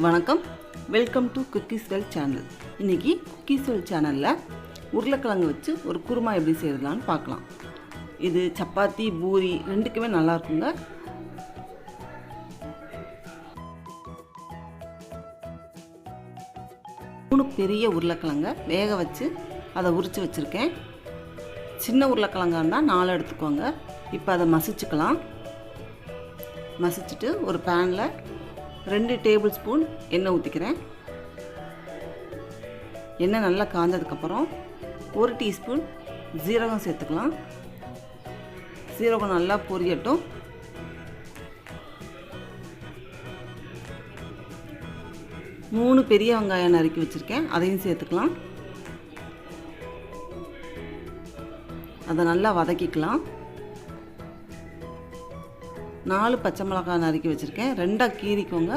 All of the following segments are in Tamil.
வணக்கம், welcome to cookies well channel. இன்றைக்கி குக்கீஸ் வெல் சேனலில் உருளைக்கிழங்கு வச்சு ஒரு குருமா எப்படி செய்யலான்னு பார்க்கலாம். இது சப்பாத்தி பூரி ரெண்டுக்குமே நல்லாயிருக்குங்க. மூணு பெரிய உருளைக்கிழங்கை வேக வச்சு அதை உரித்து வச்சுருக்கேன். சின்ன உருளைக்கிழங்கா இருந்தால் 4 எடுத்துக்கோங்க. இப்போ அதை மசிச்சுக்கலாம். மசிச்சுட்டு ஒரு பேனில் 2 டேபிள் ஸ்பூன் எண்ணெய் ஊற்றிக்கிறேன். எண்ணெய் நல்லா காஞ்சதுக்கப்புறம் 1 டீஸ்பூன் ஜீரகம் சேர்த்துக்கலாம். ஜீரகம் நல்லா பொரியட்டும். மூணு பெரிய வெங்காயம் நறுக்கி வச்சுருக்கேன், அதையும் சேர்த்துக்கலாம். அதை நல்லா வதக்கிக்கலாம். 4 பச்சை மிளகாய் நறுக்கி வச்சுருக்கேன், 2ஆக கீறிக்கோங்க.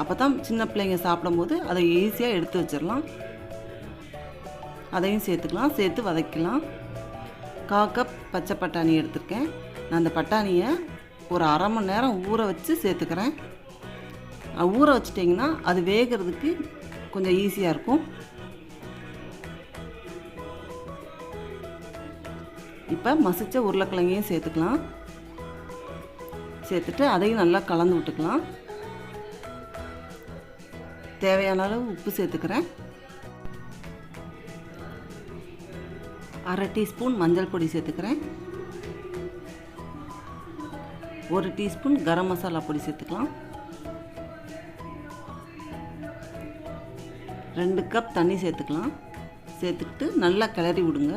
அப்போ தான் சின்ன பிள்ளைங்க சாப்பிடும்போது அதை ஈஸியாக எடுத்து வச்சிடலாம். அதையும் சேர்த்துக்கலாம். சேர்த்து வதக்கலாம். 1/4 கப் பச்சை பட்டாணி எடுத்துருக்கேன். நான் அந்த பட்டாணியை ஒரு அரை மணி நேரம் ஊற வச்சு சேர்த்துக்கிறேன். ஊற வச்சிட்டிங்கன்னா அது வேகிறதுக்கு கொஞ்சம் ஈஸியாக இருக்கும். இப்போ மசித்த உருளைக்கிழங்கையும் சேர்த்துக்கலாம். சேர்த்துட்டு அதையும் நல்லா கலந்து விட்டுக்கலாம். தேவையான அளவு உப்பு சேர்த்துக்கிறேன். 1/2 டீஸ்பூன் மஞ்சள் பொடி சேர்த்துக்கிறேன். 1 டீஸ்பூன் கரம் மசாலா பொடி சேர்த்துக்கலாம். 2 கப் தண்ணி சேர்த்துக்கலாம். சேர்த்துக்கிட்டு நல்லா கிளறி விடுங்க.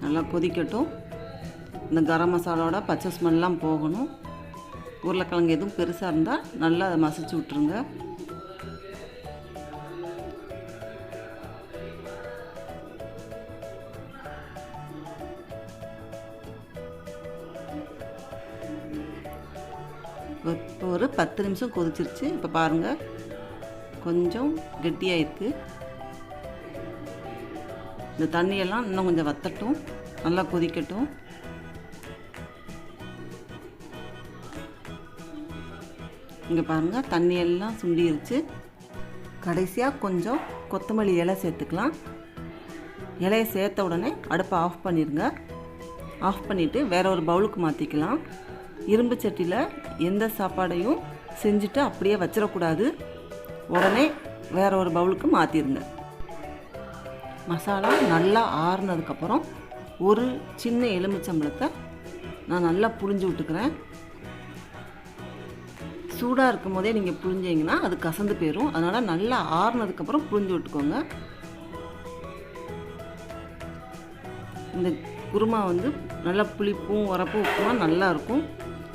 நல்லா கொதிக்கட்டும். இந்த கரம் மசாலாவோட பச்சை ஸ்மெல்லாம் போகணும். உருளைக்கிழங்கு எதுவும் பெருசாக இருந்தால் நல்லா அதை மசிச்சு விட்ருங்க. இப்போ ஒரு 10 நிமிஷம் கொதிச்சிருச்சு. இப்போ பாருங்கள், கொஞ்சம் கெட்டியாக இருக்குது. இந்த தண்ணியெல்லாம் இன்னும் கொஞ்சம் வத்தட்டும், நல்லா கொதிக்கட்டும். இங்கே பாருங்கள், தண்ணியெல்லாம் சுண்டிருச்சு. கடைசியாக கொஞ்சம் கொத்தமல்லி இலை சேர்த்துக்கலாம். இலையை சேர்த்த உடனே அடுப்பை ஆஃப் பண்ணிடுங்க. ஆஃப் பண்ணிவிட்டு வேற ஒரு பவுலுக்கு மாற்றிக்கலாம். இரும்பு சட்டியில் எந்த சாப்பாடையும் செஞ்சுட்டு அப்படியே வச்சிடக்கூடாது. உடனே வேற ஒரு பவுலுக்கு மாற்றிடுங்க. மசாலா நல்லா ஆறுனதுக்கப்புறம் ஒரு சின்ன எலுமிச்சம்பழத்தை நான் நல்லா புழிஞ்சு விட்டுக்கிறேன். சூடாக இருக்கும் போதே நீங்கள் புழிஞ்சிங்கன்னா அது கசந்து போயிடும். அதனால் நல்லா ஆறுனதுக்கப்புறம் புழிஞ்சு விட்டுக்கோங்க. இந்த குருமா நல்லா புளிப்பும் உரப்பும் உப்புமா நல்லாயிருக்கும்.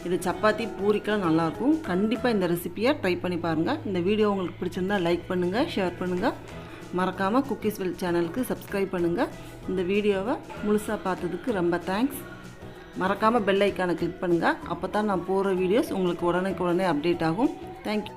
இது சப்பாத்தி பூரிக்கெல்லாம் நல்லாயிருக்கும். கண்டிப்பாக இந்த ரெசிப்பியை ட்ரை பண்ணி பாருங்கள். இந்த வீடியோ உங்களுக்கு பிடிச்சிருந்தா லைக் பண்ணுங்கள், ஷேர் பண்ணுங்கள். மறக்காமல் குக்கீஸ் வெல் சேனலுக்கு சப்ஸ்கிரைப் பண்ணுங்கள். இந்த வீடியோவை முழுசாக பார்த்ததுக்கு ரொம்ப தேங்க்ஸ். மறக்காமல் பெல் ஐக்கானை கிளிக் பண்ணுங்கள். அப்போ தான் நான் போகிற வீடியோஸ் உங்களுக்கு உடனே அப்டேட் ஆகும். தேங்க்யூ.